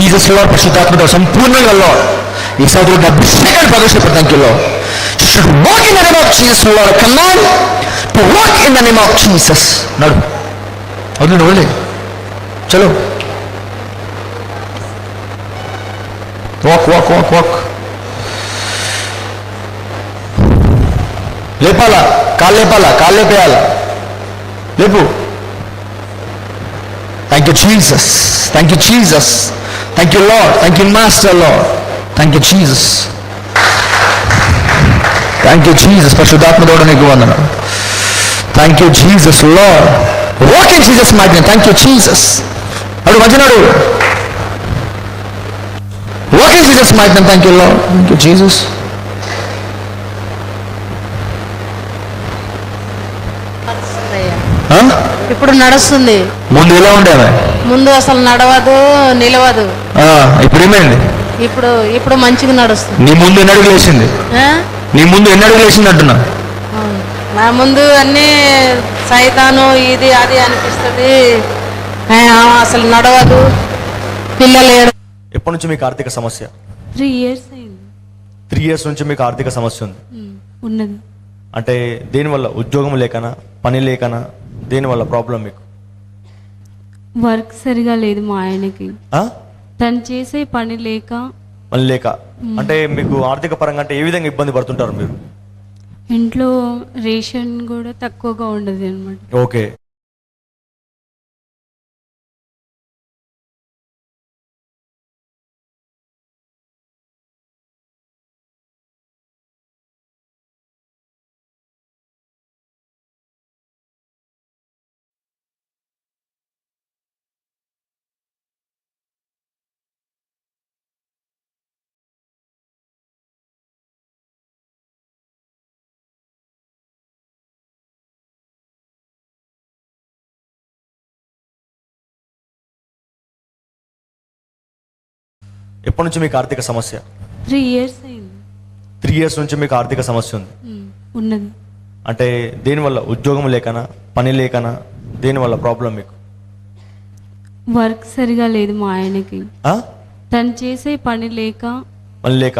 Jesus lord, పరిశుద్ధాత్మతో సంపూర్ణంగా lord ఈ సోదరుడు అభిషేకాన్ని ప్రదర్శించారు. Thank you lord. Walk in the name of Jesus lord. Command to walk in the name of Jesus. నడు వదిలేదు, వదిలేదు, చలో వాక్ వాక్ వాక్ వాక్. లేపాలా, కాళ్ళు లేపాలా, కాళ్ళు లేపేయాలా, లేపు. Thank you Jesus, thank you Jesus, thank you Lord, thank you master lord, thank you Jesus, thank you Jesus. పరిశుద్ధాత్మ దేవుడు నీకు వందనాలు. Thank you Jesus lord. Walk in Jesus mighty name. Thank you Jesus. అడు మంచినాడు. Walk in Jesus mighty name. Thank you Lord, thank you Jesus. ఇప్పుడు నడుస్తుంది. ముందు ఎలా ఉండేవా? ముందు అసలు నడవదు, నిలవదు. ఇప్పుడు ఏమైంది? ఇప్పుడు మంచిగా నడుస్తుంది. నీ ముందు ఎన్ని అడుగులు వేసింది? నీ ముందు ఎన్ని అడుగులు వేసింది అంటున్నా? నా ముందు అన్నీ సైతాను ఇది అది అనిపిస్తుంది. అసలు నడవదు. పిల్లలు ఎప్పటి నుంచి మీకు ఆర్థిక సమస్య? 3 years అయింది. 3 years నుంచి మీకు ఆర్థిక సమస్య ఉంది. ఉన్నది. అంటే దేనివల్ల? ఉద్యోగం లేకనా, పని లేకనా, దేనివల్ల ప్రాబ్లం మీకు? వర్క్ సరిగా లేదు మా ఆయనకి. తను చేసే పని లేక. పని లేక అంటే మీకు ఆర్థిక పరంగా అంటే ఏ విధంగా ఇబ్బంది పడుతుంటారు మీరు? ఇంట్లో రేషన్ కూడా తక్కువగా ఉండదు అన్నమాట. ఓకే. ఎప్పటి నుంచి మీకు ఆర్థిక సమస్య? 3 years అయింది. 3 years నుంచి మీకు ఆర్థిక సమస్య ఉంది. ఉన్నది. అంటే దేనివల్ల? ఉద్యోగం లేకనా, పని లేకనా, దేనివల్ల ప్రాబ్లం మీకు? వర్క్ సరిగా లేదు మా ఆయనకి. తను చేసే పని లేక. పని లేక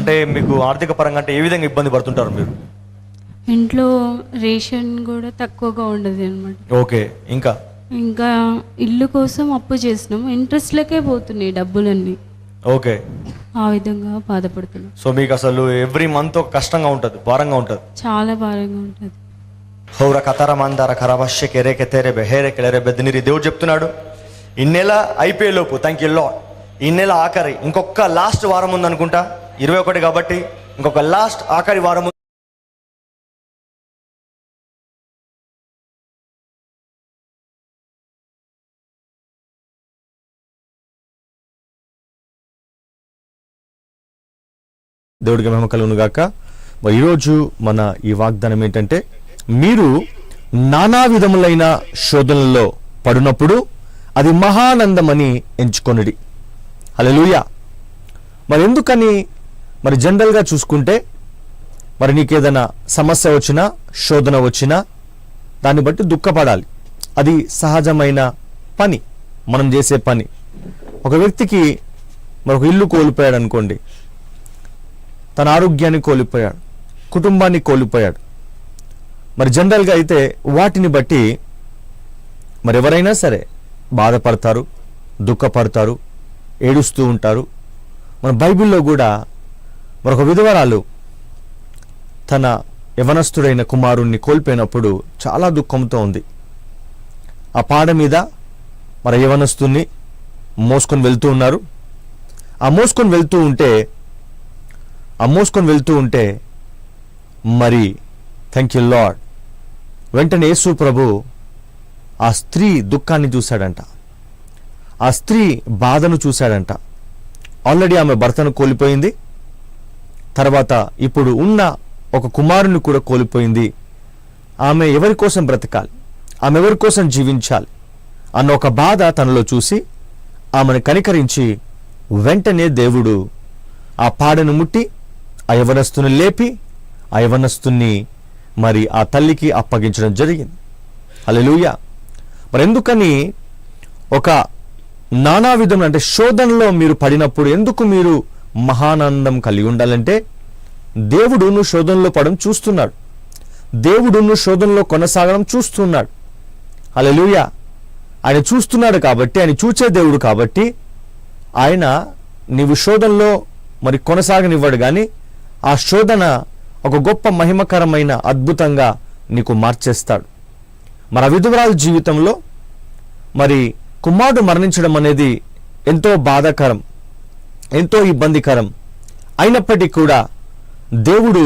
అంటే మీకు ఆర్థిక పరంగా అంటే ఏ విధంగా ఇబ్బంది పడుతుంటారు మీరు? ఇంట్లో రేషన్ కూడా తక్కువగా ఉండదు అన్నమాట. ఓకే. ఇంకా ఇల్లు కోసం అప్పు చేసినాం. ఇంట్రెస్ట్లకే పోతున్నాయి డబ్బులన్నీ. ఓకే. ఆ విధంగా బాధపడుతున్నాం. సో మీకు అసలు ఎవ్రీ మంత్ కష్టంగా ఉంటుంది, భారంగా ఉంటుంది, చాలా భారంగా ఉంటుంది. హౌర కతర మందార ఖరాబషే కెరే కెతేరే బెహేరే కెలరే బెద్దనిరి. దేవుడు చెప్తున్నాడు ఈ నెల అయిపోయేలోపు, థ్యాంక్ యూ లార్డ్, ఈ నెల ఆఖరి ఇంకొక లాస్ట్ వారం ఉంది అనుకుంటా, 21 కాబట్టి ఇంకొక లాస్ట్ ఆఖరి వారం. దేవుడికి మహిమ కలుగును గాక. మరి ఈరోజు మన ఈ వాగ్దానం ఏంటంటే, మీరు నానా విధములైన శోధనల్లో పడినప్పుడు అది మహానందమని ఎంచుకొనుడి. హల్లెలూయా. మరి ఎందుకని? మరి జనరల్గా చూసుకుంటే మరి నీకేదైనా సమస్య వచ్చినా, శోధన వచ్చినా దాన్ని బట్టి దుఃఖపడాలి. అది సహజమైన పని, మనం చేసే పని. ఒక వ్యక్తికి మరొక ఇల్లు కోల్పోయాడు అనుకోండి, తన ఆరోగ్యాన్ని కోల్పోయాడు, కుటుంబాన్ని కోల్పోయాడు. మరి జనరల్గా అయితే వాటిని బట్టి మరి ఎవరైనా సరే బాధపడతారు, దుఃఖపడతారు, ఏడుస్తూ ఉంటారు. మన బైబిల్లో కూడా మరొక విధవరాలు తన యవనస్తుడైన కుమారుణ్ణి కోల్పోయినప్పుడు చాలా దుఃఖంతో ఉంది. ఆ పాడ మీద మరి యవనస్తుని మోసుకొని వెళ్తూ ఉన్నారు. ఆ మోసుకొని వెళ్తూ ఉంటే మరి థ్యాంక్ యూ లార్డ్, వెంటనే యేసు ప్రభు ఆ స్త్రీ దుఃఖాన్ని చూశాడంట, ఆ స్త్రీ బాధను చూశాడంట. ఆల్రెడీ ఆమె భర్తను కోల్పోయింది, తర్వాత ఇప్పుడు ఉన్న ఒక కుమారుని కూడా కోల్పోయింది. ఆమె ఎవరి కోసం బ్రతకాలి, ఆమె ఎవరి కోసం జీవించాలి అన్న ఒక బాధ తనలో చూసి ఆమెను కనికరించి వెంటనే దేవుడు ఆ పాడను ముట్టి ఆ యవనస్తుని లేపి ఆ యవనస్తుని మరి ఆ తల్లికి అప్పగించడం జరిగింది. హల్లెలూయా. మరి ఎందుకని ఒక నానా విధం అంటే శోధనలో మీరు పడినప్పుడు ఎందుకు మీరు మహానందం కలిగి ఉండాలంటే దేవుడు నువ్వు శోధనలో పడడం చూస్తున్నాడు. దేవుడు నువ్వు శోధనలో కొనసాగడం చూస్తున్నాడు. హల్లెలూయా. ఆయన చూస్తున్నాడు కాబట్టి, ఆయన చూచే దేవుడు కాబట్టి ఆయన నీవు శోధనలో మరి కొనసాగనివ్వడు, కానీ ఆ శోధన ఒక గొప్ప మహిమకరమైన అద్భుతంగా నీకు మార్చేస్తాడు. మరి ఆ విధవరాలు జీవితంలో మరి కుమారుడు మరణించడం అనేది ఎంతో బాధాకరం, ఎంతో ఇబ్బందికరం. అయినప్పటికీ కూడా దేవుడు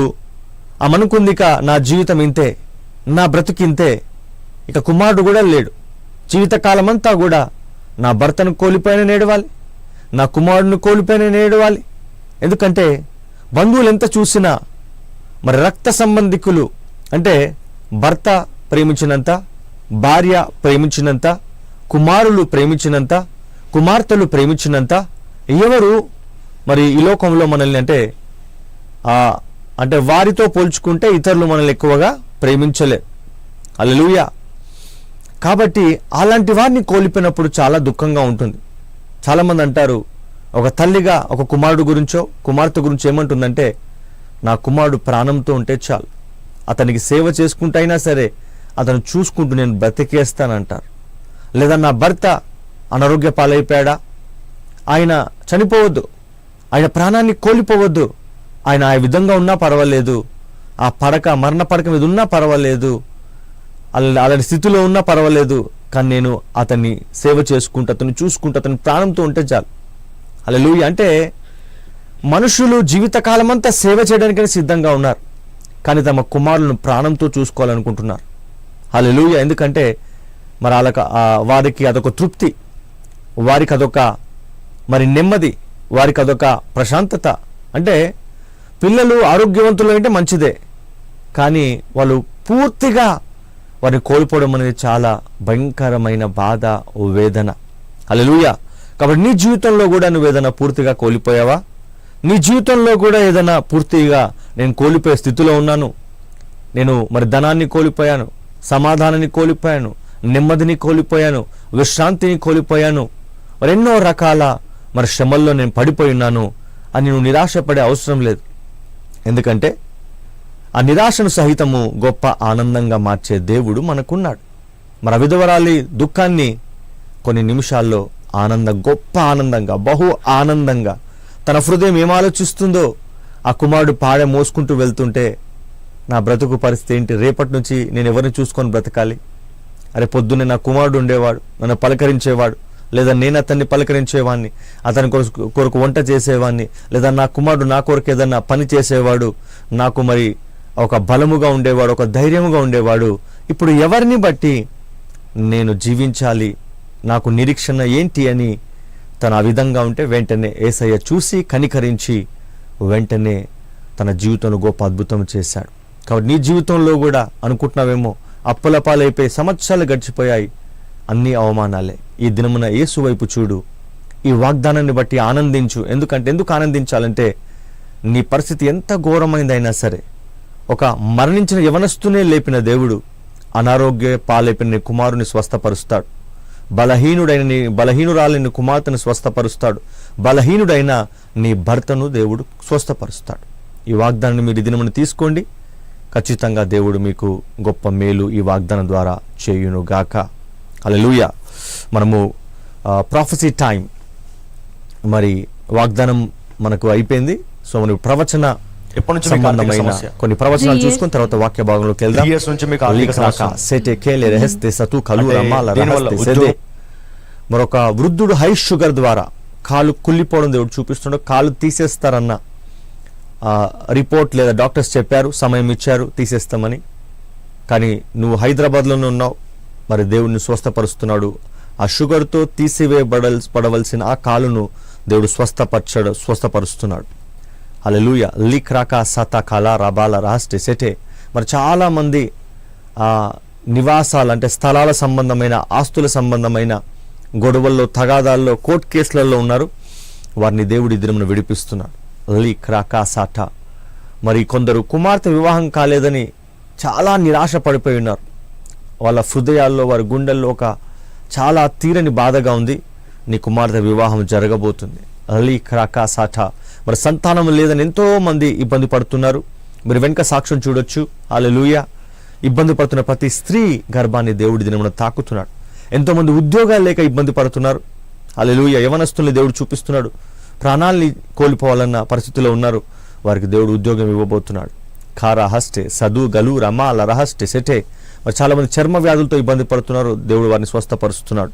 ఆమెనుకుందిక నా జీవితం ఇంతే, నా బ్రతుకింతే, ఇక కుమారుడు కూడా లేడు, జీవితకాలం అంతా కూడా నా భర్తను కోల్పోయిన నేడవాలి, నా కుమారుడిని కోల్పోయిన నేడవాలి. ఎందుకంటే బంధువులు ఎంత చూసినా మరి రక్త సంబంధికులు అంటే భర్త ప్రేమించినంత, భార్య ప్రేమించినంత, కుమారులు ప్రేమించినంత, కుమార్తెలు ప్రేమించినంత ఎవరు మరి ఈ లోకంలో మనల్ని అంటే వారితో పోల్చుకుంటే ఇతరులు మనల్ని ఎక్కువగా ప్రేమించలేరు. హల్లెలూయా. కాబట్టి అలాంటి వారిని కోల్పోయినప్పుడు చాలా దుఃఖంగా ఉంటుంది. చాలామంది అంటారు, ఒక తల్లిగా ఒక కుమారుడు గురించో కుమార్తె గురించి ఏమంటుందంటే, నా కుమారుడు ప్రాణంతో ఉంటే చాలు, అతనికి సేవ చేసుకుంటైనా సరే అతను చూసుకుంటూ నేను బ్రతికేస్తానంటారు. లేదా నా భర్త అనారోగ్య పాలైపోయాడా, ఆయన చనిపోవద్దు, ఆయన ప్రాణాన్ని కోల్పోవద్దు, ఆయన ఆ విధంగా ఉన్నా పర్వాలేదు, ఆ మరణ పడక మీద ఉన్నా పర్వాలేదు, అలాంటి స్థితిలో ఉన్నా పర్వాలేదు, కానీ నేను అతన్ని సేవ చేసుకుంటూ అతన్ని చూసుకుంటూ అతని ప్రాణంతో ఉంటే చాలు. హల్లెలూయా. అంటే మనుషులు జీవితకాలం అంతా సేవ చేయడానికైనా సిద్ధంగా ఉన్నారు, కానీ తమ కుమారులను ప్రాణంతో చూసుకోవాలనుకుంటున్నారు. హల్లెలూయా. ఎందుకంటే మరి వారికి అదొక తృప్తి, వారికి అదొక మరి నెమ్మది, వారికి అదొక ప్రశాంతత. అంటే పిల్లలు ఆరోగ్యవంతులు అంటే మంచిదే, కానీ వాళ్ళు పూర్తిగా వారిని కోల్పోవడం అనేది చాలా భయంకరమైన బాధ, వేదన. హల్లెలూయా. కాబట్టి నీ జీవితంలో కూడా నువ్వు ఏదైనా పూర్తిగా కోల్పోయావా? నీ జీవితంలో కూడా ఏదైనా పూర్తిగా నేను కోల్పోయే స్థితిలో ఉన్నాను, నేను మరి ధనాన్ని కోల్పోయాను, సమాధానాన్ని కోల్పోయాను, నెమ్మదిని కోల్పోయాను, విశ్రాంతిని కోల్పోయాను, మరి ఎన్నో రకాల మరి శ్రమల్లో నేను పడిపోయి ఉన్నాను అని నువ్వు నిరాశపడే అవసరం లేదు. ఎందుకంటే ఆ నిరాశను సహితము గొప్ప ఆనందంగా మార్చే దేవుడు మనకున్నాడు. మరి విధవరాలి దుఃఖాన్ని కొన్ని నిమిషాల్లో గొప్ప ఆనందంగా, బహు ఆనందంగా తన హృదయం ఏం ఆలోచిస్తుందో, ఆ కుమారుడు పాడె మోసుకుంటూ వెళ్తుంటే నా బ్రతుకు పరిస్థితి ఏంటి, రేపటి నుంచి నేను ఎవరిని చూసుకొని బ్రతకాలి, అరే పొద్దున్నే నా కుమారుడు ఉండేవాడు, నన్ను పలకరించేవాడు, లేదా నేను అతన్ని పలకరించేవాడిని, అతని కొరకు వంట చేసేవాడిని, లేదా నా కుమారుడు నా కొరకు ఏదన్నా పని చేసేవాడు, నాకు మరి ఒక బలముగా ఉండేవాడు, ఒక ధైర్యముగా ఉండేవాడు, ఇప్పుడు ఎవరిని బట్టి నేను జీవించాలి, నాకు నిరీక్షణ ఏంటి అని తను ఆ విధంగా ఉంటే వెంటనే యేసయ్య చూసి కనికరించి వెంటనే తన జీవితంలో గొప్ప అద్భుతం చేశాడు. కాబట్టి నీ జీవితంలో కూడా అనుకుంటున్నావేమో, అప్పుల పాలైపోయి సంవత్సరాలు గడిచిపోయాయి, అన్ని అవమానాలే. ఈ దినమున యేసు వైపు చూడు, ఈ వాగ్దానాన్ని బట్టి ఆనందించు. ఎందుకు ఆనందించాలంటే నీ పరిస్థితి ఎంత ఘోరమైందైనా సరే ఒక మరణించిన యవనస్తునే లేపిన దేవుడు అనారోగ్య పాలైపోయిన నీ కుమారుని స్వస్థపరుస్తాడు, బలహీనురాలిని కుమార్తెను స్వస్థపరుస్తాడు, బలహీనుడైన నీ భర్తను దేవుడు స్వస్థపరుస్తాడు. ఈ వాగ్దానాన్ని మీరు దినమును తీసుకోండి, ఖచ్చితంగా దేవుడు మీకు గొప్ప మేలు ఈ వాగ్దానం ద్వారా చేయునుగాక. హల్లెలూయా. మనము ప్రాఫెసీ టైం మరి వాగ్దానం మనకు అయిపోయింది. సో మనం ప్రవచన సంబంధమైన కొన్ని ప్రవచనాలు చూసుకుని తర్వాత వాక్య భాగంలోకి వెళ్దాం. మరొక వృద్ధుడు హై షుగర్ ద్వారా కాలు కుళ్ళిపోవడం దేవుడు చూపిస్తుండో, కాలు తీసేస్తారన్న రిపోర్ట్ లేదా డాక్టర్స్ చెప్పారు, సమయం ఇచ్చారు తీసేస్తామని. కానీ నువ్వు హైదరాబాద్లోనే ఉన్నావు, మరి దేవుడిని స్వస్థపరుస్తున్నాడు. ఆ షుగర్తో తీసివేయబడవలసిన ఆ కాలును దేవుడు స్వస్థపరుస్తున్నాడు. హల్లెలూయా. లిక్ రాకా సతా కళా రబాల రాష్ట్ర సెటే. మరి చాలామంది నివాసాలు అంటే స్థలాల సంబంధమైన, ఆస్తుల సంబంధమైన గొడవల్లో, తగాదాల్లో, కోర్టు కేసులలో ఉన్నారు. వారిని దేవుడి దినమున విడిపిస్తున్నాడు. లిక్ రాకా సాటా. మరి కొందరు కుమార్తె వివాహం కాలేదని చాలా నిరాశ పడిపోయి ఉన్నారు. వాళ్ళ హృదయాల్లో, వారి గుండెల్లో ఒక చాలా తీరని బాధగా ఉంది. నీ కుమార్తె వివాహం జరగబోతుంది. అలీ క్రాకా సాఠా. మరి సంతానం లేదని ఎంతో మంది ఇబ్బంది పడుతున్నారు. మీరు వెనుక సాక్ష్యం చూడొచ్చు. హల్లెలూయా. ఇబ్బంది పడుతున్న ప్రతి స్త్రీ గర్భాన్ని దేవుడి దినమున తాకుతున్నాడు. ఎంతో మంది ఉద్యోగాలు లేక ఇబ్బంది పడుతున్నారు. హల్లెలూయా. యవనస్తుల్ని దేవుడు చూపిస్తున్నాడు. ప్రాణాల్ని కోల్పోవాలన్న పరిస్థితిలో ఉన్నారు. వారికి దేవుడు ఉద్యోగం ఇవ్వబోతున్నాడు. ఖారా హస్టే సదు గలు రమా లరహస్టే సెటే. మరి చాలా మంది చర్మ వ్యాధులతో ఇబ్బంది పడుతున్నారు. దేవుడు వారిని స్వస్థపరుస్తున్నాడు.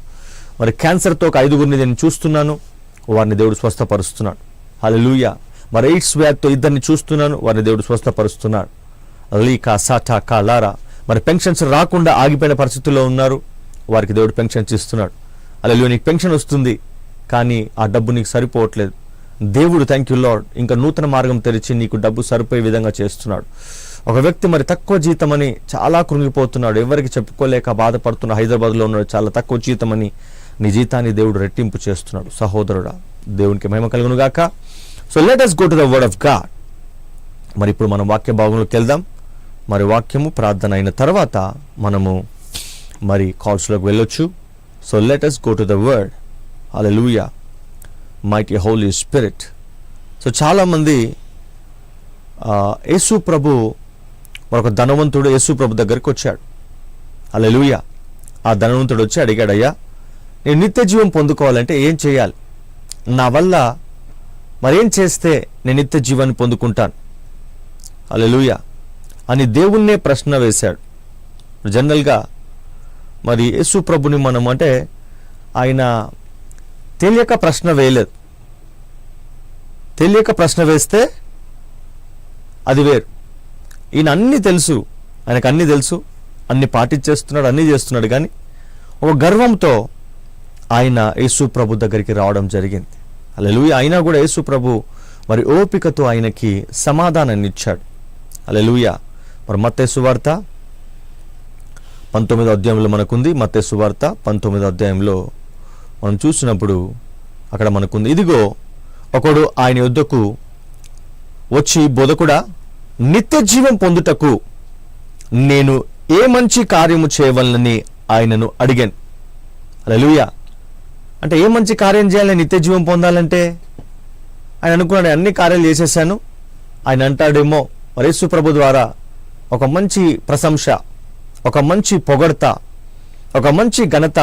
మరి క్యాన్సర్తో ఒక 5గురిని నేను చూస్తున్నాను, వారిని దేవుడు స్వస్థపరుస్తున్నాడు. హల్లెలూయా. మరి ఎయిడ్స్ వ్యాధితో 2 చూస్తున్నాను, వారిని దేవుడు స్వస్థపరుస్తున్నాడు. అలీకా సాఠా కా లారా. మరి పెన్షన్స్ రాకుండా ఆగిపోయిన పరిస్థితుల్లో ఉన్నారు, వారికి దేవుడు పెన్షన్స్ ఇస్తున్నాడు. హల్లెలూయా. నీకు పెన్షన్ వస్తుంది, కానీ ఆ డబ్బు నీకు సరిపోవట్లేదు. దేవుడు థ్యాంక్ యూ లార్డ్ ఇంకా నూతన మార్గం తెరిచి నీకు డబ్బు సరిపోయే విధంగా చేస్తున్నాడు. ఒక వ్యక్తి మరి తక్కువ జీతమని చాలా కృంగిపోతున్నాడు, ఎవరికి చెప్పుకోలేక బాధపడుతున్న హైదరాబాద్లో ఉన్నాడు. చాలా తక్కువ జీతమని నీ జీతాన్ని దేవుడు రెట్టింపు చేస్తున్నాడు. సహోదరుడా, దేవునికి మహిమ కలుగును గాక. So let us go to the word of God. మరి ఇప్పుడు మనం వాక్య భాగంలోకి వెళ్దాం. మరి వాక్యము ప్రార్థన అయిన తర్వాత మనము మరి కాల్స్లోకి వెళ్ళొచ్చు. So let us go to the word. Hallelujah. Mighty Holi spirit. So చాలామంది యేసు ప్రభు మరొక ధనవంతుడు యేసు ప్రభు దగ్గరికి వచ్చాడు. హల్లెలూయా. ఆ ధనవంతుడు వచ్చి అడిగాడు, అయ్యా నేను నిత్య జీవం పొందుకోవాలంటే ఏం చేయాలి? నా వల్ల మరేం చేస్తే నేను నిత్య జీవాన్ని పొందుకుంటాను? హల్లెలూయా అని దేవుణ్ణే ప్రశ్న వేశాడు. జనరల్గా మరి యేసు ప్రభుని మనం అంటే ఆయన తెలియక ప్రశ్న వేయలేదు. తెలియక ప్రశ్న వేస్తే అది వేరు. ఈయన అన్నీ తెలుసు, ఆయనకు అన్నీ తెలుసు, అన్ని పాటించేస్తున్నాడు, అన్నీ చేస్తున్నాడు. కానీ ఒక గర్వంతో ఆయన యేసు ప్రభు దగ్గరికి రావడం జరిగింది. హల్లెలూయా. అయినా కూడా యేసు ప్రభు మరి ఓపికతో ఆయనకి సమాధానాన్ని ఇచ్చాడు. హల్లెలూయా. మరి మత్తయి సువార్త 19వ అధ్యాయంలో మనకుంది. మత్తయి సువార్త 19వ అధ్యాయంలో మనం చూసినప్పుడు అక్కడ మనకుంది, ఇదిగో ఒకడు ఆయన యొద్దకు వచ్చి, బోధకుడా, నిత్య జీవం పొందుటకు నేను ఏ మంచి కార్యము చేయవలనని ఆయనను అడిగాను. హల్లెలూయా. అంటే ఏ మంచి కార్యం చేయాలని నిత్య జీవం పొందాలంటే ఆయన అనుకున్నాడు, అన్ని కార్యాలు చేసేసాను. ఆయన అంటాడేమో మరి యేసు ప్రభు ద్వారా ఒక మంచి ప్రశంస, ఒక మంచి పొగడ్త, ఒక మంచి ఘనత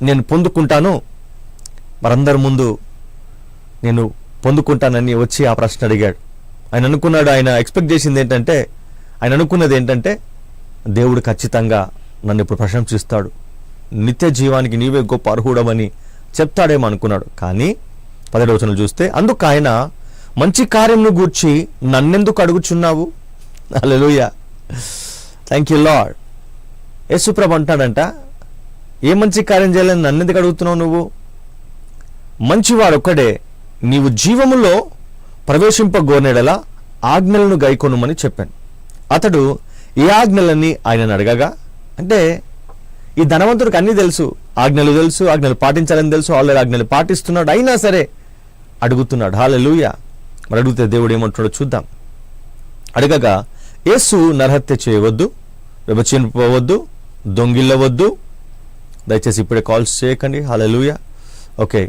నేను పొందుకుంటాను, మరందరి ముందు నేను పొందుకుంటానని వచ్చి ఆ ప్రశ్న అడిగాడు. ఆయన అనుకున్నాడు, ఆయన ఎక్స్పెక్ట్ చేసింది ఏంటంటే, ఆయన అనుకున్నది ఏంటంటే దేవుడు ఖచ్చితంగా నన్ను ఇప్పుడు ప్రశంసిస్తాడు, నిత్య జీవానికి నీవే గొప్ప అర్హుడవని చెప్తాడేమో అనుకున్నాడు. కానీ 10వ వచనం చూస్తే, అందుకు ఆయన మంచి కార్యంను గూర్చి నన్నెందుకు అడుగుచున్నావు? హల్లెలూయా. Thank you Lord. యేసుప్రభు అంటాడంట, ఏ మంచి కార్యం చేయాలని నన్నెందుకు అడుగుతున్నావు నువ్వు? మంచివాడు ఒక్కడే, నీవు జీవములో ప్రవేశింపగోనెడలా ఆజ్ఞలను గైకొనుమని చెప్పాను. అతడు ఏ ఆజ్ఞలని ఆయనను అడగగా, అంటే ఈ ధనవంతుడికి అన్నీ తెలుసు, ఆజ్ఞలు తెలుసు, ఆజ్ఞలు పాటించాలని తెలుసు, ఆల్రెడీ ఆజ్ఞలు పాటిస్తున్నాడు, అయినా సరే అడుగుతున్నాడు. హల్లెలూయా. మరి అడిగితే దేవుడు ఏమంటున్నాడో చూద్దాం. అడగగా, యేసు నరహత్య చేయవద్దు, వ్యభిచరింపవద్దు, దొంగిల్లవద్దు. దయచేసి ఇప్పుడే కాల్స్ చేయకండి. Hallelujah. Okay,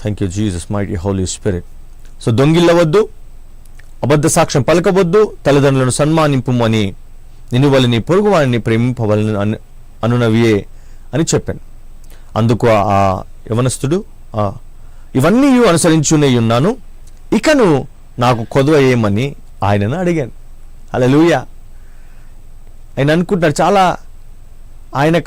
thank you Jesus mighty Holi spirit. So దొంగిల్లవద్దు, అబద్ధ సాక్ష్యం పలకవద్దు, తల్లిదండ్రులను సన్మానింపుమని, నిన్ను వల్ల నీ పొరుగు వారిని ప్రేమింపవలని అనునవియే అని చెప్పాను. అందుకు ఆ యవనస్తుడు, ఇవన్నీ అనుసరించునే ఉన్నాను, ఇకను నాకు కొదువ ఏమని ఆయనను అడిగాను. హల్లెలూయా. ఆయన అనుకుంటాడు, చాలా ఆయన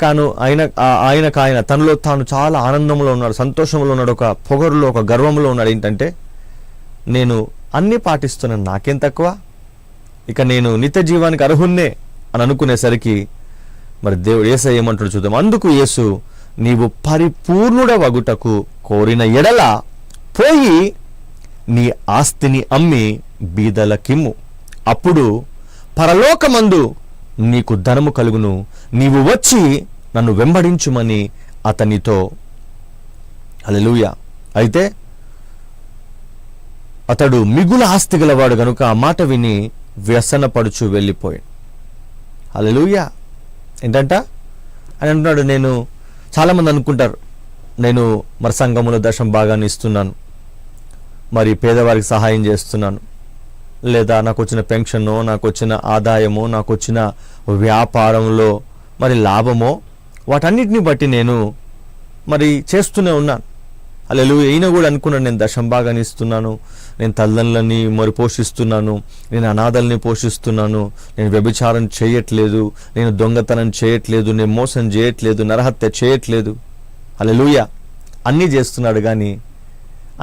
తనలో తాను చాలా ఆనందంలో ఉన్నాడు, సంతోషంలో ఉన్నాడు, ఒక పొగరులో, ఒక గర్వంలో ఉన్నాడు. ఏంటంటే, నేను అన్నీ పాటిస్తున్నాను, నాకేం తక్కువ, ఇక నేను నిత్య జీవానికి అర్హున్నే అని అనుకునేసరికి మరి దేవుడు యేసయ్య ఏమంటాడు చూద్దాం. అందుకు యేసు, నీవు పరిపూర్ణుడవగుటకు కోరిన ఎడల పోయి నీ ఆస్తిని అమ్మి బీదలకిమ్ము, అప్పుడు పరలోకమందు నీకు ధనము కలుగును, నీవు వచ్చి నన్ను వెంబడించుమని అతనితో. హల్లెలూయా. అయితే అతడు మిగుల ఆస్తి గలవాడు గనుక ఆ మాట విని వ్యసనపడుచు వెళ్ళిపోయాడు. హల్లెలూయా. ఏంటంట ఆయన అంటున్నాడు, నేను చాలామంది అనుకుంటారు, నేను మరి సంఘములో దశమ భాగాన్ని ఇస్తున్నాను, మరి పేదవారికి సహాయం చేస్తున్నాను, లేదా నాకు వచ్చిన పెన్షనో, నాకు వచ్చిన ఆదాయమో, నాకు వచ్చిన వ్యాపారంలో మరి లాభమో, వాటన్నిటిని బట్టి నేను మరి చేస్తూనే ఉన్నాను. హల్లెలూయా. ఈయన కూడా అనుకున్నాను, నేను దశమ భాగాన్ని ఇస్తున్నాను, నేను తల్లిదండ్రులని మరి పోషిస్తున్నాను, నేను అనాథల్ని పోషిస్తున్నాను, నేను వ్యభిచారం చేయట్లేదు, నేను దొంగతనం చేయట్లేదు, నేను మోసం చేయట్లేదు, నరహత్య చేయట్లేదు. హల్లెలూయా. అన్నీ చేస్తున్నాడు, కానీ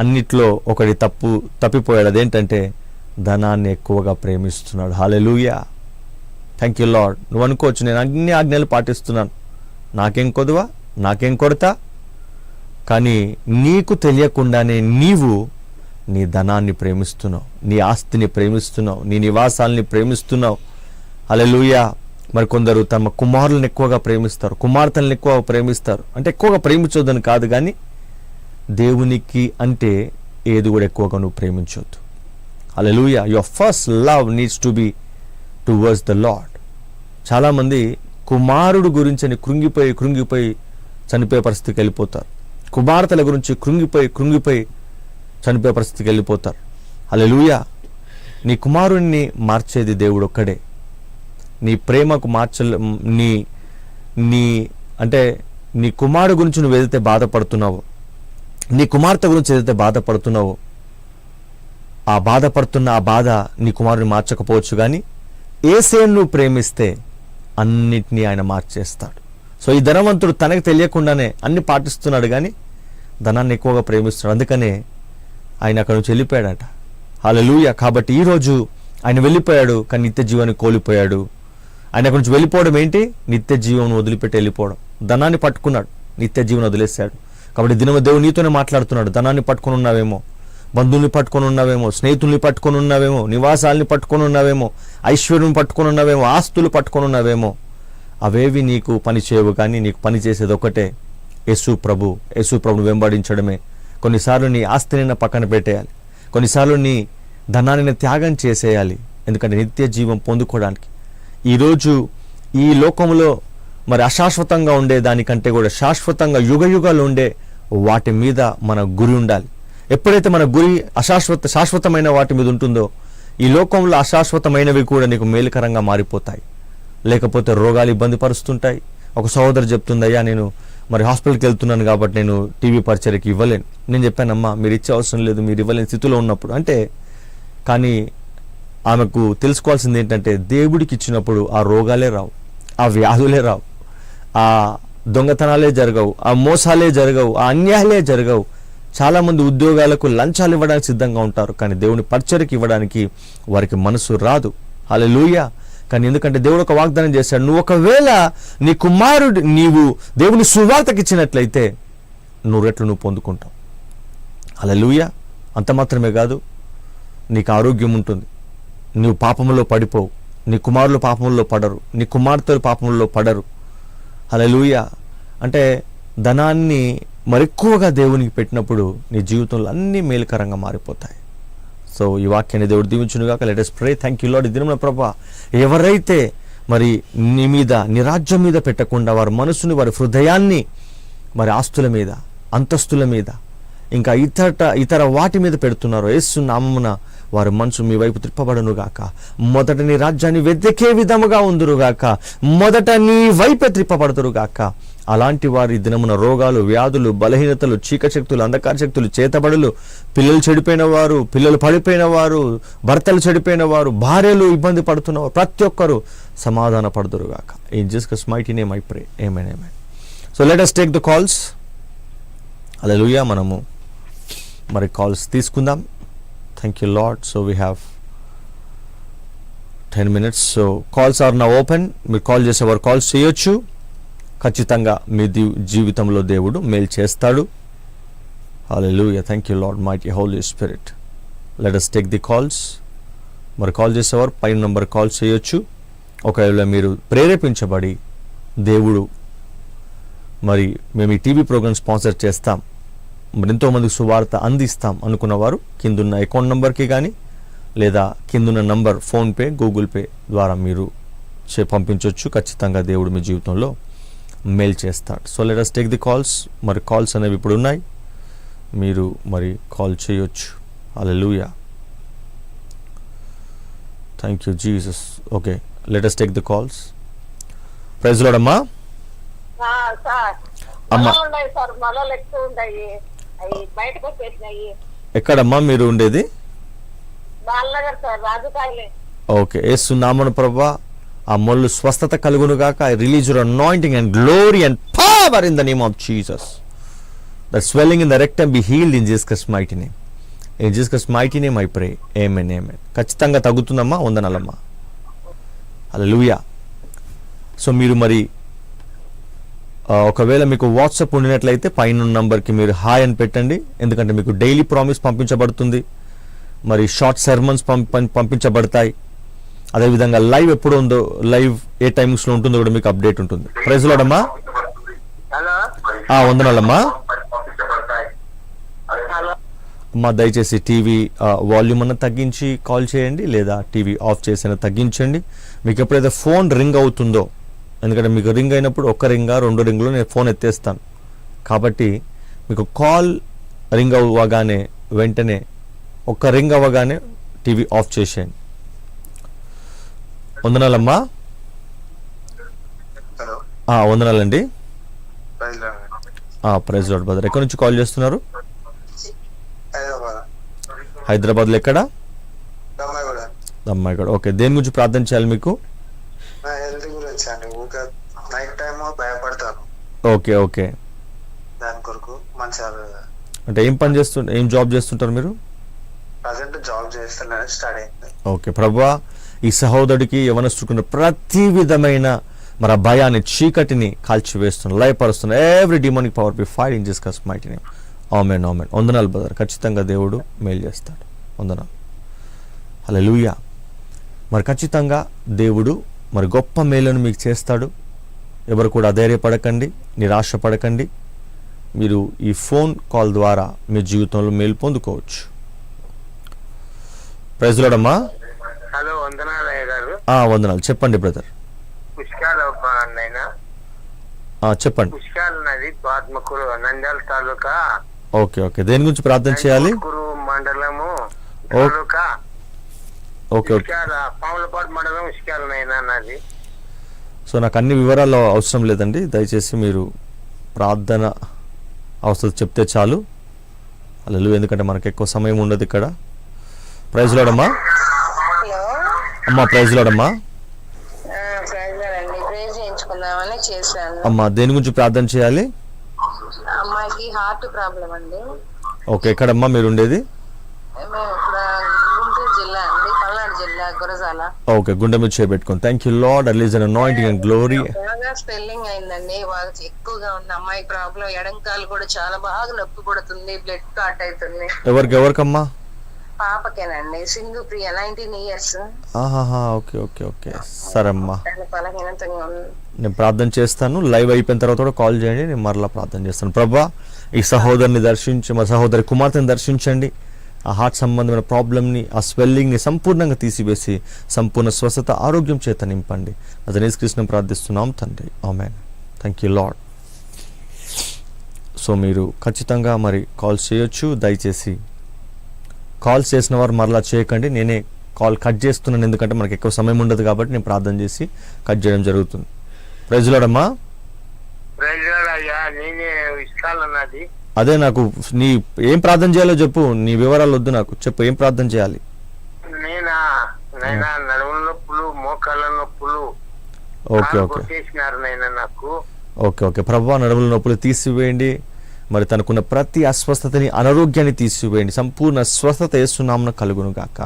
అన్నిట్లో ఒకటి తప్పిపోయాడు. అదేంటంటే ధనాన్ని ఎక్కువగా ప్రేమిస్తున్నాడు. హల్లెలూయా. Thank you Lord. నువ్వు అనుకోవచ్చు, నేను అన్ని ఆజ్ఞలు పాటిస్తున్నాను, నాకేం కొదువా, నాకేం కొరత? కానీ నీకు తెలియకుండానే నీవు నీ ధనాన్ని ప్రేమిస్తున్నావు, నీ ఆస్తిని ప్రేమిస్తున్నావు, నీ నివాసాలని ప్రేమిస్తున్నావు. హల్లెలూయా. మరి కొందరు తమ కుమారులను ఎక్కువగా ప్రేమిస్తారు, కుమార్తెలను ఎక్కువ ప్రేమిస్తారు. అంటే ఎక్కువగా ప్రేమించొద్దని కాదు, కానీ దేవునికి అంటే ఏది కూడా ఎక్కువగా నువ్వు ప్రేమించొద్దు. Hallelujah. Your first love needs to be towards the Lord. చాలామంది కుమారుడు గురించి కృంగిపోయి చనిపోయే పరిస్థితికి వెళ్ళిపోతారు. కుమార్తెల గురించి కృంగిపోయి చనిపోయే పరిస్థితికి వెళ్ళిపోతారు. హల్లెలూయా. నీ కుమారుణ్ణి మార్చేది దేవుడు ఒక్కడే. నీ ప్రేమకు నీ కుమారుడు గురించి నువ్వు ఏదైతే బాధపడుతున్నావో, నీ కుమార్తె గురించి ఏదైతే బాధపడుతున్నావో, ఆ బాధ నీ కుమారుని మార్చకపోవచ్చు, కానీ యేసుని నువ్వు ప్రేమిస్తే అన్నిటినీ ఆయన మార్చేస్తాడు. సో ఈ ధనవంతుడు తనకు తెలియకుండానే అన్ని పాటిస్తున్నాడు, కానీ ధనాన్ని ఎక్కువగా ప్రేమిస్తున్నాడు. అందుకనే ఆయన అక్కడ నుంచి వెళ్ళిపోయాడట. హల్లెలూయా. కాబట్టి ఈరోజు ఆయన వెళ్ళిపోయాడు, కానీ నిత్య జీవాన్ని కోల్పోయాడు. ఆయన అక్కడ నుంచి వెళ్ళిపోవడం ఏంటి? నిత్య జీవం వదిలిపెట్టి వెళ్ళిపోవడం. ధనాన్ని పట్టుకున్నాడు, నిత్య జీవన వదిలేశాడు. కాబట్టి దినము దేవుడు నీతోనే మాట్లాడుతున్నాడు. ధనాన్ని పట్టుకొని ఉన్నావేమో, బంధువుల్ని పట్టుకొని ఉన్నావేమో, స్నేహితుల్ని పట్టుకొని ఉన్నావేమో, నివాసాలని పట్టుకొని ఉన్నావేమో, ఐశ్వర్యం పట్టుకొని ఉన్నావేమో, ఆస్తులు పట్టుకొని ఉన్నావేమో. అవేవి నీకు పని చేయవు, కానీ నీకు పని చేసేది ఒకటే, యేసు ప్రభుని వెంబడించడమే. కొన్నిసార్లు నీ ఆస్తిని పక్కన పెట్టేయాలి, కొన్నిసార్లు నీ ధనాన్ని త్యాగం చేసేయాలి. ఎందుకంటే నిత్య జీవం పొందుకోవడానికి. ఈరోజు ఈ లోకంలో మరి అశాశ్వతంగా ఉండే దానికంటే కూడా శాశ్వతంగా యుగయుగాలు ఉండే వాటి మీద మన గురి ఉండాలి. ఎప్పుడైతే మన గురి శాశ్వతమైన వాటి మీద ఉంటుందో, ఈ లోకంలో అశాశ్వతమైనవి కూడా నీకు మేలుకరంగా మారిపోతాయి. లేకపోతే రోగాలు ఇబ్బంది పరుస్తుంటాయి. ఒక సహోదరు చెప్తుంది, అయ్యా నేను మరి హాస్పిటల్కి వెళ్తున్నాను కాబట్టి నేను టీవీ పరిచర్యకి ఇవ్వలేను. నేను చెప్పానమ్మా, మీరు ఇచ్చే అవసరం లేదు, మీరు ఇవ్వలేని స్థితిలో ఉన్నప్పుడు అంటే. కానీ ఆమెకు తెలుసుకోవాల్సింది ఏంటంటే, దేవుడికి ఇచ్చినప్పుడు ఆ రోగాలే రావు, ఆ వ్యాధులే రావు, ఆ దొంగతనాలే జరగవు, ఆ మోసాలే జరగవు, ఆ అన్యాయాలే జరగవు. చాలామంది ఉద్యోగాలకు లంచాలు ఇవ్వడానికి సిద్ధంగా ఉంటారు, కానీ దేవుని పరిచర్యకి ఇవ్వడానికి వారికి మనసు రాదు. హల్లెలూయా. కానీ ఎందుకంటే దేవుడు ఒక వాగ్దానం చేశాడు, నువ్వు ఒకవేళ నీ కుమారుడు నీవు దేవుని సువార్తకి ఇచ్చినట్లయితే 100 రెట్లు నువ్వు పొందుకుంటావు. హల్లెలూయా. అంత మాత్రమే కాదు, నీకు ఆరోగ్యం ఉంటుంది, నువ్వు పాపంలో పడిపోవు, నీ కుమారులు పాపంలో పడరు, నీ కుమార్తెలు పాపంలో పడరు. హల్లెలూయా. అంటే ధనాన్ని మరెక్కువగా దేవునికి పెట్టినప్పుడు నీ జీవితంలో అన్ని మేలుకరంగా మారిపోతాయి. సో ఈ వాక్యాన్ని దేవుడు దీవించునుగాక. Let us pray. Thank you lord. దినమున ప్రభువా, ఎవరైతే మరి నీ రాజ్యం మీద పెట్టకుండా వారి మనసుని, వారి హృదయాన్ని మరి ఆస్తుల మీద, అంతస్తుల మీద, ఇంకా ఇతర వాటి మీద పెడుతున్నారో, యేసు నామమున వారి మనసు మీ వైపు త్రిప్పబడునుగాక. మొదట నీ రాజ్యాన్ని వెతికే విధముగా ఉందురుగాక, మొదట నీ వైపే త్రిప్పబడుతురుగాక. అలాంటి వారి దినమున రోగాలు, వ్యాధులు, బలహీనతలు, చీకటి శక్తులు, అంధకార శక్తులు, చేతబడులు, పిల్లలు చెడిపోయిన వారు, పిల్లలు పడిపోయిన వారు, భర్తలు చెడిపోయిన వారు, భార్యలు ఇబ్బంది పడుతున్నవారు, ప్రతి ఒక్కరూ సమాధాన పడుదురుగాక. In Jesus mighty name I pray. Amen, amen. So let us take the calls. Hallelujah. మనము మరి కాల్స్ తీసుకుందాం. Thank you Lord. So we have 10 minutes. So calls are now open. మీరు కాల్ చేసేవారు కాల్స్ చేయొచ్చు. ఖచ్చితంగా మీ జీవితంలో దేవుడు మేలు చేస్తాడు. Hallelujah. Thank you Lord mighty Holi Spirit. Let us take the calls. మరి కాల్ చేసేవారు పైన నంబర్ కాల్ చేయొచ్చు. ఒకవేళ మీరు ప్రేరేపించబడి దేవుడు మరి మేము ఈ టీవీ ప్రోగ్రామ్ స్పాన్సర్ చేస్తాం, మరి ఎంతోమందికి సువార్త అందిస్తాం అనుకున్నవారు కిందున్న అకౌంట్ నెంబర్కి కానీ లేదా కిందున్న నంబర్ ఫోన్పే, గూగుల్ పే ద్వారా మీరు పంపించవచ్చు. ఖచ్చితంగా దేవుడు మీ జీవితంలో మెయిల్ చేస్తాడు. So let us take the calls. మరి కాల్స్ అనేవి ఇప్పుడు ఉన్నాయి, మీరు మరి కాల్ చేయొచ్చు. Hallelujah, thank you Jesus. Okay, let us take the calls. Praise Lord అమ్మా. సార్ అమ్మా ఉన్నాయి సార్, మొలలు ఎక్కువ ఉన్నాయి, అవి బయటకు వచ్చేసినాయి. ఎక్కడమ్మా మీరు ఉండేది? బాలనగర్ సార్, రాజుకాయలే. ఓకే, యేసునామమున ప్రభువా ఆ మొల్లు స్వస్థత కలుగును గాక. I release your anointing and glory and power in the name of Jesus. The swelling in the rectum be healed in Jesus Christ mighty name. In Jesus Christ mighty name I pray. Amen amen. ఖచ్చితంగా తగ్గుతుందమ్మా. వందనాలమ్మా. హల్లెలూయా. So మీరు మరి ఒకవేళ మీకు WhatsApp ఉండినట్లయితే పైన నంబర్కి మీరు hi అని పెట్టండి. ఎందుకంటే మీకు డైలీ ప్రామిస్ పంపించబడుతుంది, మరి షార్ట్ సెర్మన్స్ పంపించబడతాయి. అదేవిధంగా లైవ్ ఎప్పుడు ఉందో, లైవ్ ఏ టైమ్స్లో ఉంటుందో కూడా మీకు అప్డేట్ ఉంటుంది. ప్రైజ్ లార్డ్ అమ్మా. హలో వందనాలమ్మా. హలో అమ్మా దయచేసి టీవీ వాల్యూమ్ అన్న తగ్గించి కాల్ చేయండి, లేదా టీవీ ఆఫ్ చేసిన తగ్గించండి. మీకు ఎప్పుడైతే ఫోన్ రింగ్ అవుతుందో, ఎందుకంటే మీకు రింగ్ అయినప్పుడు ఒక్క రింగా 2 రింగులు నేను ఫోన్ ఎత్తేస్తాను. కాబట్టి మీకు కాల్ రింగ్ అవ్వగానే వెంటనే ఒక్క రింగ్ అవ్వగానే టీవీ ఆఫ్ చేసేయండి. వందనాలమ్మా. హలో వందనాలండి. Praise lord. Praise lord brother. ఎక్కడి నుంచి కాల్ చేస్తున్నారు? హైదరాబాద్. హైదరాబాద్లో ఎక్కడ? దమ్మాయిగూడ. దమ్మాయిగూడ. ఓకే, దేని గురించి ప్రార్థన చేయాలి మీకు? నా హెల్త్ గురించి అండి. ఊరికే నైట్ టైమ్ భయపడతాను, ఓకే ఓకే. దాని కొరకు మంచిగా. అంటే ఏం జాబ్ చేస్తుంటారు మీరు? ప్రజెంట్ జాబ్ చేస్తున్నాను, స్టార్ట్ అయింది. ఓకే ప్రభువా, ఈ సహోదరుడికి యవనస్తుకున్న ప్రతి విధమైన మన భయాన్ని, చీకటిని కాల్చివేస్తున్న, లయపరుస్తున్న every demonic power be fire in Jesus Christ mighty name. Amen amen. వందనాలు బ్రదర్. ఖచ్చితంగా దేవుడు మేలు చేస్తాడు. వందనాలు. హల్లెలూయా. మరి ఖచ్చితంగా దేవుడు మరి గొప్ప మేలును మీకు చేస్తాడు. ఎవరు కూడా అధైర్యపడకండి, నిరాశపడకండి. మీరు ఈ ఫోన్ కాల్ ద్వారా మీ జీవితంలో మేలు పొందుకోవచ్చు. ప్రైజ్ లార్డ్ అమ్మా. హలో, వందనాలయ్య గారు. వందనాలు. చెప్పండి బ్రదర్. పుష్కాల నైనా చెప్పండి. పుష్కాల నది ఆత్మకూరు, నంద్యాల తాలూకా. Okay okay. దేని గురించి ప్రార్థన చేయాలి? మండలము ఓకే తాలూకా, ఓకే ఓకే. పాములపాడు మండలం ఉష్కాల నైనా నాది. సో నాకు అన్ని వివరాలు అవసరం లేదండి, దయచేసి మీరు ప్రార్థన అవసరం చెప్తే చాలు. అలా ఎందుకంటే మనకు ఎక్కువ సమయం ఉండదు ఇక్కడ. ప్రైజ్ లార్డ్ అమ్మా. హలో అమ్మా ప్రైజ్ లార్డ్ అమ్మా. ప్రైజ్ లార్డ్ అండి. ప్రేజ్ చేయించుకుందామని చేశాను. అమ్మా దేని గురించి ప్రార్థన చేయాలి? అమ్మాయికి హార్ట్ ప్రాబ్లం అండి. ఓకే, ఎక్కడమ్మా మీరు ఉండేది? మేము ఇక్కడ గుంటూరు జిల్లా అండి, పల్నాడు జిల్లా, గురజాల. ఓకే, గుండె మీద చేయబెట్టుకోండి. Thank you Lord. Release an anointing and glory. బాగా స్పెల్లింగ్ అయిందండి, బాగా ఎక్కువగా ఉంది. అమ్మాయి ప్రాబ్లం, ఎడంకాలు కూడా చాలా బాగా నొప్పి పడుతుంది, బ్లడ్ క్లాట్ అవుతుంది. ఎవరికమ్మా? పాపకేనండి, సింధు ప్రియ, 19 years. Okay okay okay. సరే అమ్మా, బలహీనతంగా ఉంది. నేను ప్రార్థన చేస్తాను. లైవ్ అయిపోయిన తర్వాత కూడా కాల్ చేయండి, నేను మరలా ప్రార్థన చేస్తాను. ప్రభా, ఈ సహోదరుని దర్శించి, మా సహోదరి కుమార్తెని దర్శించండి. ఆ హార్ట్ సంబంధమైన ప్రాబ్లమ్ని, ఆ స్వెల్లింగ్ని సంపూర్ణంగా తీసివేసి సంపూర్ణ స్వస్థత, ఆరోగ్యం చేత నింపండి. అది యేసుక్రీస్తుని ప్రార్థిస్తున్నాం తండ్రి. Amen. Thank you Lord. So మీరు ఖచ్చితంగా మరి కాల్ చేయొచ్చు. దయచేసి కాల్స్ చేసిన వారు మరలా చేయకండి. నేనే కాల్ కట్ చేస్తున్నాను, ఎందుకంటే మనకి ఎక్కువ సమయం ఉండదు కాబట్టి నేను ప్రార్థన చేసి కట్ చేయడం జరుగుతుంది. ప్రైజ్ లార్డ్ అమ్మా. అదే నాకు నీ ఏం ప్రార్థన చేయాలో చెప్పు, నీ వివరాలు వద్దు నాకు, చెప్పు ఏం ప్రార్థన చేయాలి? నడుముల నొప్పులు, మోకాళ్ళ నొప్పులు. ఓకే ఓకే నాకు. Okay okay. ప్రభువా, నడుముల నొప్పులు తీసివేయండి. మరి తనకున్న ప్రతి అస్వస్థతని, అనారోగ్యాన్ని తీసివేయండి. సంపూర్ణ స్వస్థత యేసునామమున కలుగును గాక.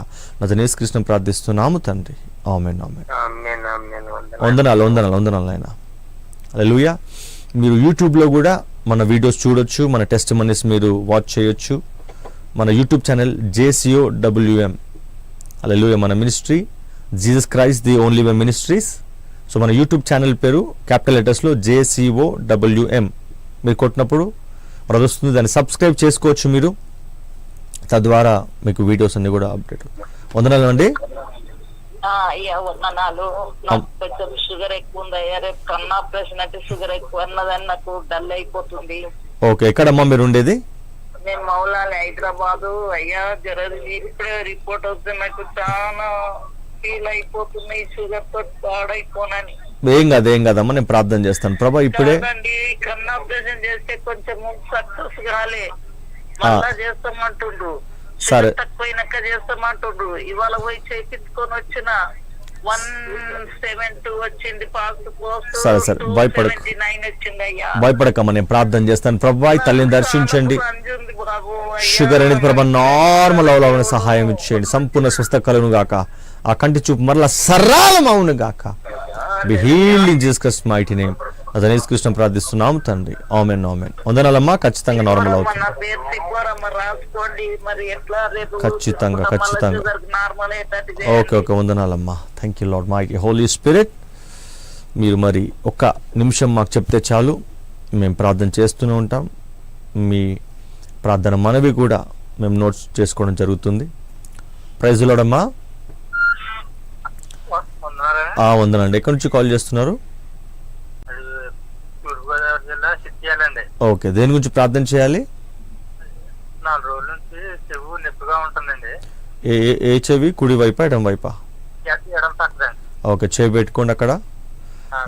యేసుక్రీస్తుని ప్రార్థిస్తున్నాము తండ్రి. ఆమేన్ ఆమేన్. వందనాలు వందనాలు వందనాలు నాయనా. హల్లెలూయా. మీరు యూట్యూబ్లో కూడా మన వీడియోస్ చూడొచ్చు, మన టెస్టిమనీస్ మీరు వాచ్ చేయొచ్చు. మన యూట్యూబ్ ఛానల్ JCOWM. హల్లెలూయా. మన ministry Jesus Christ the only way ministries. So మన యూట్యూబ్ ఛానల్ పేరు క్యాపిటల్ లెటర్స్లో JCOWM. మీరు కొట్టినప్పుడు అది వస్తుంది, దాన్ని సబ్స్క్రైబ్ చేసుకోవచ్చు మీరు. తద్వారా మీకు వీడియోస్ అన్ని కూడా అప్డేట్. వందనాలు అండి. అయ్యా వందనాలు. నాకు కొంచెం షుగర్ ఎక్కువ ఉంది అయ్యా. రేపు కన్ను ఆపరేషన్ అంటే షుగర్ ఎక్కువ అన్నదని నాకు డల్ అయిపోతుంది. ఓకే, ఎక్కడమ్మా మీరు ఉండేది? నేను మౌలాలి, హైదరాబాదు. అయ్యా ఇప్పుడే రిపోర్ట్ వస్తే నాకు చాలా ఫీల్ అయిపోతుంది షుగర్ తో పాడైపోనని. ఏం కాదమ్మా, నేను ప్రార్థన చేస్తాను. ప్రభా ఇప్పుడే కన్ను ఆపరేషన్ చేస్తే కొంచెం సక్సెస్ కాలే, మళ్ళా చేస్తామంటుండ్రు. సరే, తక్కువైనాక చేస్తామంటుండ్రు. ఇవాళ పోయి చేయించుకొని వచ్చిన 172 వచ్చింది. సరే వచ్చింది అయ్యా. భయపడకమ్మా, నేను ప్రార్థన చేస్తాను. ప్రభా ఈ తల్లిని దర్శించండి. షుగర్ అనేది ప్రభా నార్మల్ అవలవని సహాయం ఇచ్చేయండి. సంపూర్ణ స్వస్థ కలుగును గాక. ఆ కంటి చూపు మరలా సరళం అవును గాక. B healed in Jesus mighty name. అతను యేసుకృష్ణ ప్రార్థిస్తున్నాం తండ్రి. ఆమేన్ ఆమేన్. వందనాలమ్మా, ఖచ్చితంగా నార్మల్ అవుతుంది. ఖచ్చితంగా. ఓకే, వందనాలమ్మా. Thank you Lord my Holy Spirit. మీరు మరి ఒక్క నిమిషం మాకు చెప్తే చాలు, మేము ప్రార్థన చేస్తూనే ఉంటాం. మీ ప్రార్థన మనవి కూడా మేము నోట్స్ చేసుకోవడం జరుగుతుంది. ప్రైజ్ లార్డ్ అమ్మా. వందనండి. ఎక్కడి నుంచి కాల్ చేస్తున్నారు? ఓకే, దేని గురించి ప్రార్థన చేయాలి? 4 రోజుల నుంచి చెవు నొప్పిగా ఉంటుందండి. ఏ చెవి? కుడి వైపా ఎడం వైపా? ఎడం పక్కన. ఓకే, చెవి పెట్టుకోండి అక్కడ.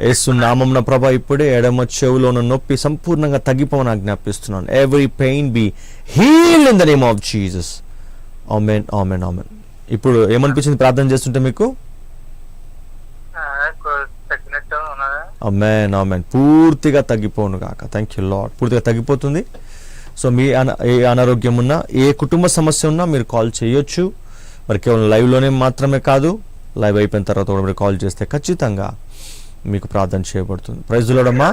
యేసు నామమున ప్రభా ఇప్పుడే ఎడమ చెవులో ఉన్న నొప్పి సంపూర్ణంగా తగ్గిపోవని ఆజ్ఞాపిస్తున్నాను. Every pain be healed in the name of Jesus. Amen amen amen. ఇప్పుడు ఏమనిపించింది ప్రార్థన చేస్తుంటే మీకు? ఆమేన్ ఆమేన్. పూర్తిగా తగ్గిపోను గాక. Thank you lord. పూర్తిగా తగ్గిపోతుంది. సో మీ ఏ అనారోగ్యం ఉన్నా, ఏ కుటుంబ సమస్య ఉన్నా మీరు కాల్ చేయొచ్చు. మరి కేవలం లైవ్లోనే మాత్రమే కాదు, లైవ్ అయిపోయిన తర్వాత కూడా మీరు కాల్ చేస్తే ఖచ్చితంగా మీకు ప్రార్థన చేయబడుతుంది. ప్రైజ్ ది లార్డ్ అమ్మా.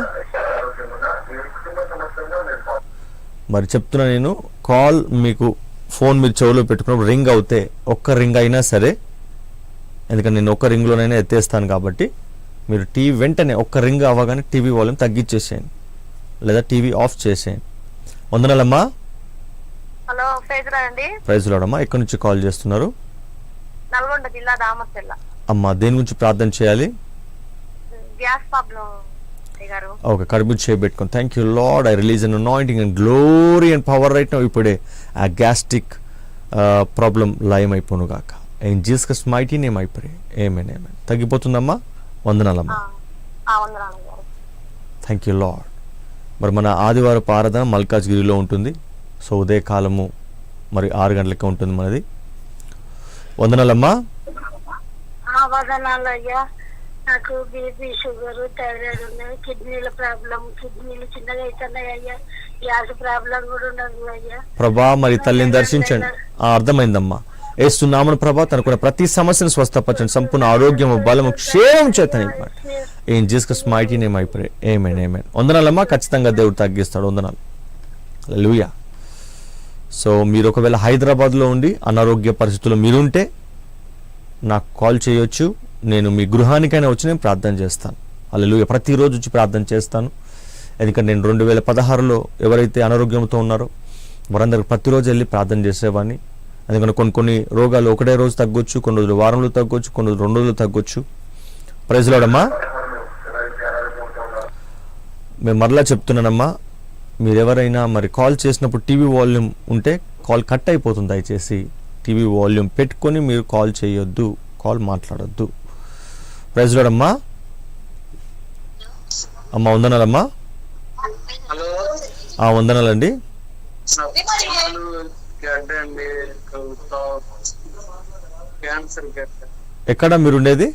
మరి చెప్తున్నా నేను, కాల్ మీకు ఫోన్ మీరు చెవులో పెట్టుకున్నప్పుడు రింగ్ అవుతే ఒక్క రింగ్ అయినా సరే, ఎందుకంటే నేను ఒక్క రింగ్లోనైనా ఎత్తేస్తాను కాబట్టి మీరు టీవీ వెంటనే ఒక్క రింగ్ అవ్వగానే టీవీ వాల్యూమ్ తగ్గించేసేయండి, లేదా టీవీ ఆఫ్ చేసేయండి. వందనాలమ్మా. హలో, ప్రైజ్ లార్డ్ అమ్మా. ఎక్కడి నుంచి కాల్ చేస్తున్నారు? నల్గొండ జిల్లా దామర్చెల్ల. అమ్మా, దేని గురించి ప్రార్థన చేయాలి? గ్యాస్ ప్రాబ్లం గారు. ఓకే, కడుపు చేయబెట్టుకోండి. Thank you Lord. I release an anointing and glory and power right now. ఇప్పుడే ఆ గ్యాస్ట్రిక్ ప్రాబ్లం లయం అయిపోను గాక. In Jesus mighty name I pray. Amen amen. తగ్గిపోతుందమ్మా. వందనాలమ్మా. Thank you Lord. మరి మన ఆదివారపు ఆరాధన మల్కాజ్గిరిలో ఉంటుంది. సో ఉదయకాలము మరి 6 గంటలకే ఉంటుంది మనది. వందనాలమ్మా. వందనాలయ్యా. నాకు బీపీ, షుగర్, థైరాయిడ్ ఉన్నాయి. కిడ్నీల ప్రాబ్లం, కిడ్నీలు చిన్నగా అవుతున్నాయి అయ్యా. గ్యాస్ ప్రాబ్లం కూడా ఉన్నది అయ్యా. ప్రభా మరి తల్లిని దర్శించండి. అర్థమైందమ్మా. యేసునామమున ప్రభా తనకున్న ప్రతి సమస్యను స్వస్థపరచండి. సంపూర్ణ ఆరోగ్యము, బలము, క్షేమం చేతని in Jesus mighty name I pray. Amen amen. వందనాలమ్మా. ఖచ్చితంగా దేవుడు తగ్గిస్తాడు. వందనాలు. హల్లెలూయా. సో మీరు ఒకవేళ హైదరాబాద్లో ఉండి అనారోగ్య పరిస్థితుల్లో మీరుంటే నాకు కాల్ చేయొచ్చు. నేను మీ గృహానికైనా వచ్చి నేను ప్రార్థన చేస్తాను. హల్లెలూయా. ప్రతిరోజు వచ్చి ప్రార్థన చేస్తాను. ఎందుకంటే నేను 2016లో ఎవరైతే అనారోగ్యంతో ఉన్నారో వారందరికి ప్రతిరోజు వెళ్ళి ప్రార్థన చేసేవాడిని. ఎందుకంటే కొన్ని రోగాలు ఒకటే రోజు తగ్గొచ్చు, కొన్ని రోజులు వారంలో తగ్గొచ్చు, కొన్ని రోజులు 2 రోజులు తగ్గొచ్చు. ప్రైజ్ లార్డ్ అమ్మా. మేము మరలా చెప్తున్నానమ్మా, మీరెవరైనా మరి కాల్ చేసినప్పుడు టీవీ వాల్యూమ్ ఉంటే కాల్ కట్ అయిపోతుంది. దయచేసి టీవీ వాల్యూమ్ పెట్టుకొని మీరు కాల్ చేయొద్దు, కాల్ మాట్లాడొద్దు. ప్రైజ్ లార్డ్ అమ్మా. అమ్మా వందనాలమ్మా. వందనాలండి. ఎక్కడ మీరు ఉండేది?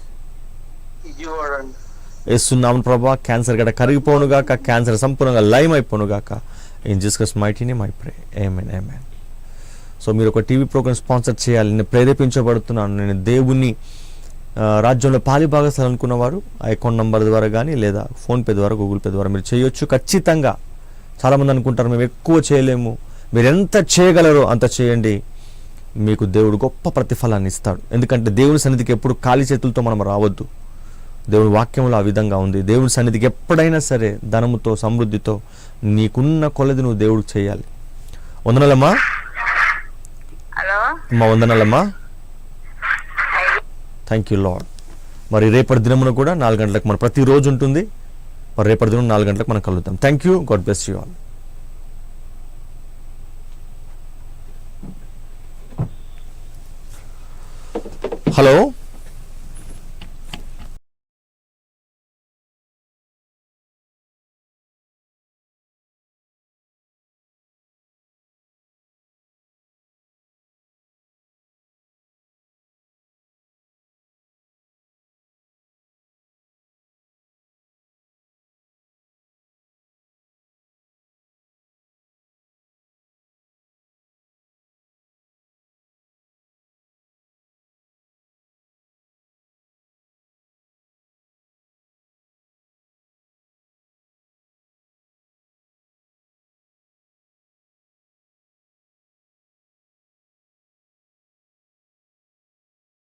యేసునామమున ప్రభా క్యాన్సర్ గడ్డ కరిగిపోనుగాక. క్యాన్సర్ సంపూర్ణంగా లయం అయిపోనుగాక. In Jesus mighty name I pray. Amen amen. So మీరు ఒక టీవీ ప్రోగ్రామ్ స్పాన్సర్ చేయాలి. నేను ప్రేరేపించబడుతున్నాను. నేను దేవుని రాజ్యంలో పాలిభాగస్థాలు అనుకున్న వారు ఆ అకౌంట్ నంబర్ ద్వారా కానీ లేదా ఫోన్పే ద్వారా, గూగుల్ పే ద్వారా మీరు చేయొచ్చు. ఖచ్చితంగా చాలామంది అనుకుంటారు మేము ఎక్కువ చేయలేము. మీరు ఎంత చేయగలరో అంత చేయండి. మీకు దేవుడు గొప్ప ప్రతిఫలాన్ని ఇస్తాడు. ఎందుకంటే దేవుని సన్నిధికి ఎప్పుడు ఖాళీ చేతులతో మనం రావద్దు. దేవుని వాక్యంలో ఆ విధంగా ఉంది. దేవుని సన్నిధికి ఎప్పుడైనా సరే ధనముతో, సమృద్ధితో నీకున్న కొలది నువ్వు దేవుడికి చేయాలి. వందనాలమ్మా. హలో అమ్మా వందనాలమ్మా. Thank you Lord. మరి రేపటి దినమున కూడా 4 గంటలకు మన ప్రతిరోజు ఉంటుంది. మరి రేపటి దినం 4 గంటలకు మనం కలుద్దాం. Thank you. God bless you all. Hello.